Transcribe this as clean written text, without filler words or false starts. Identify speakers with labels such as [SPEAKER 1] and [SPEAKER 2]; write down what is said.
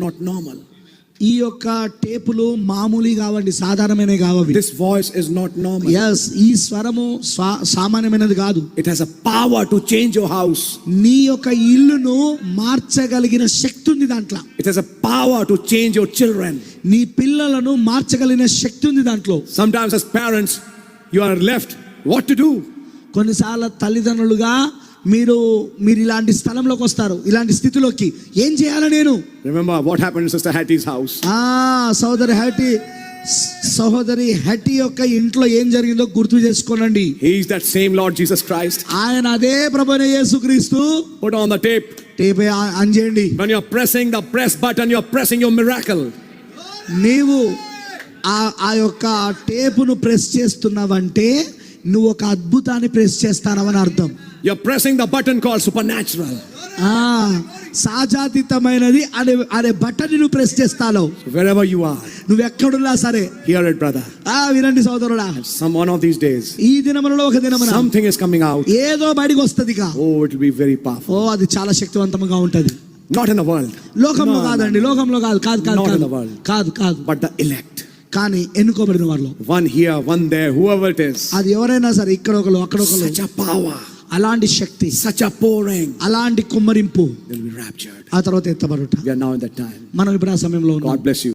[SPEAKER 1] not normal.
[SPEAKER 2] ఈ యొక్క టేపులు మామూలు కావండి, సాధారణమైనవి కావవి.
[SPEAKER 1] This voice is not normal.
[SPEAKER 2] yes, ఈ స్వరము సామాన్యమైనది కాదు.
[SPEAKER 1] It has a power to change your house.
[SPEAKER 2] నీ యొక్క ఇల్లును మార్చగలిగిన శక్తి ఉంది దాంట్లో.
[SPEAKER 1] It has a power to change your children.
[SPEAKER 2] నీ పిల్లలను మార్చగలిగిన శక్తి ఉంది దాంట్లో.
[SPEAKER 1] Sometimes as parents you are left what to do.
[SPEAKER 2] కొన్నిసార్లు తల్లిదండ్రులుగా మీరు ఇలాంటి స్థలంలోకి వస్తారు, ఇలాంటి స్థితిలోకి ఏం చేయాలి నేను.
[SPEAKER 1] Remember what happened in Sister Hattie's house.
[SPEAKER 2] సహోదరి హట్టి యొక్క ఇంట్లో ఏం జరిగిందో గుర్తు చేసుకోనండి.
[SPEAKER 1] He is that same Lord Jesus Christ.
[SPEAKER 2] ఆయన అదే ప్రభువైన యేసుక్రీస్తు.
[SPEAKER 1] Put on the tape.
[SPEAKER 2] Tape on చేయండి.
[SPEAKER 1] When you are pressing the press button, you are pressing your miracle.
[SPEAKER 2] నీవు ఆ యొక్క టేపును ప్రెస్ చేస్తున్నావంటే నువ్వు ఒక అద్భుతాన్ని ప్రెస్ చేస్తానవని అర్థం.
[SPEAKER 1] You are pressing the button called supernatural.
[SPEAKER 2] సాజాతీతమైనది అనే బటన్ నువ్వు ప్రెస్ చేస్తావు.
[SPEAKER 1] So wherever you are,
[SPEAKER 2] నువ్వు ఎక్కడున్నా సరే,
[SPEAKER 1] hear it brother.
[SPEAKER 2] వినండి సోదరుడా.
[SPEAKER 1] One of these days,
[SPEAKER 2] ఈ దినములలో ఒక దినమున
[SPEAKER 1] something is coming out.
[SPEAKER 2] ఏదో బయటికి వస్తదిగా.
[SPEAKER 1] Oh, it will be very powerful.
[SPEAKER 2] అది చాలా శక్తివంతంగా ఉంటది.
[SPEAKER 1] Not in the world.
[SPEAKER 2] లోకంలో కాదండి, లోకంలో కాదు.
[SPEAKER 1] Not in the world.
[SPEAKER 2] కాదు.
[SPEAKER 1] But the elect.
[SPEAKER 2] కానీ ఎన్నుకోబడిన వాళ్ళు.
[SPEAKER 1] One here, one there, whoever it is.
[SPEAKER 2] అది ఎవరైనా సరే, ఇక్కడ ఒకరు అక్కడ ఒకరు.
[SPEAKER 1] Such a power.
[SPEAKER 2] అలాంటి శక్తి,
[SPEAKER 1] such a pouring,
[SPEAKER 2] అలాంటి కుమ్మరింపు.
[SPEAKER 1] they'll be raptured.
[SPEAKER 2] ఆ తర్వాత ఎత్తబడుట.
[SPEAKER 1] We are now in that time.
[SPEAKER 2] మనం ఇప్పుడు ఆ సమయంలో ఉన్నాం.
[SPEAKER 1] God bless you.